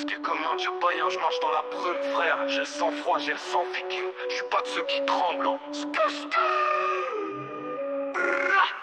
masqué comme un dieu païen, je marche dans la brume, frère. J'ai le sang froid, j'ai le sang viking. Je suis pas de ceux qui tremblent.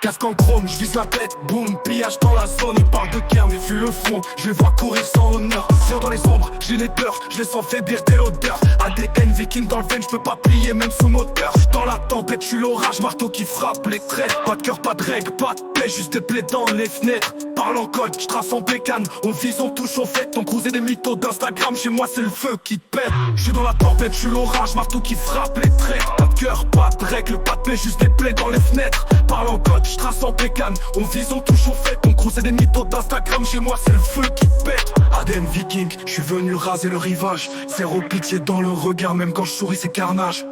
Casque en chrome, je vise la tête, boum, pillage dans la zone. Ils parlent de guerre mais fuient le front, je les vois courir sans honneur. Tire dans les ombres, j'ai les peurs, je les sens faiblir dès l'odeur. ADN viking dans le veine, je peux pas plier même sous moteur. Dans la tempête, je suis l'orage, marteau qui frappe les traits. Pas de cœur, pas de règles, pas de paix, juste des plaies dans les fenêtres. Parle en code, je trace en bécane, on vise, on touche, on fête. On crouse et des mythos d'Instagram, chez moi c'est le feu qui te pète. Je suis dans la tempête, je suis l'orage, marteau qui frappe les traits. Pas de cœur, pas de règles, pas de paix, juste des plaies dans les fenêtres. Parle en code, je trace en bécane, on vise, on touche, on fête. On crouse et des mythos d'Instagram, chez moi c'est le feu qui pète. ADN viking, je suis venu raser le rivage. Zéro pitié dans le regard, même quand je souris c'est carnage.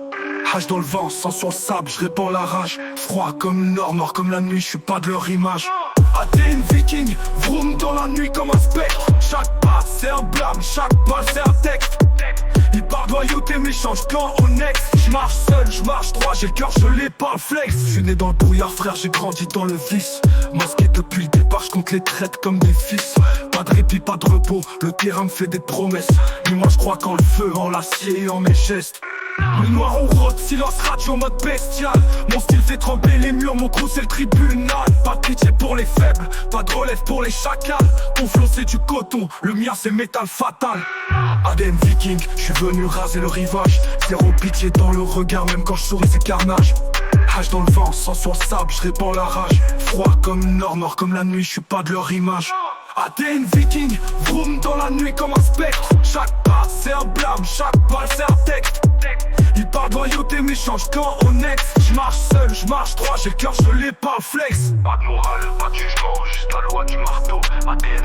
Hache dans le vent, sang sur le sable, je répands la rage. Froid comme le nord, noir comme la nuit, je suis pas de leur image. ADN viking, vroom dans la nuit comme un spectre. Chaque pas c'est un blâme, chaque balle c'est un texte. Ils parlent loyauté mais changent quand on ex. J'marche seul, j'marche droit, j'ai le cœur gelé par le flex. J'suis né dans le brouillard frère, j'ai grandi dans le vice. Masqué depuis le départ, j'compte les traites comme des fils. Pas de répit, pas de repos, le terrain me fait des promesses. Mais moi j'crois qu'en le feu, en l'acier et en mes gestes. Le noir on rôde, silence radio mode bestial. Mon style fait trembler les murs, mon crew c'est le tribunal. Pas de pitié pour les faibles, pas de relève pour les chacals. Ton flow c'est du coton, le mien c'est métal fatal. ADN viking, je suis venu raser le rivage. Zéro pitié dans le regard, même quand je souris c'est carnage. Hache dans le vent, sang sur le sable, je répands la rage. Froid comme le nord, noir comme la nuit, je suis pas de leur image. ADN viking, vroom dans la nuit comme un spectre. Chaque pas c'est un blâme, chaque balle c'est un texte. Ils parlent de loyauté mais changent quand on ex. J'marche seul, j'marche droit, j'ai le cœur gelé par le flex. Pas de morale, pas de jugement, juste la loi du marteau. ADN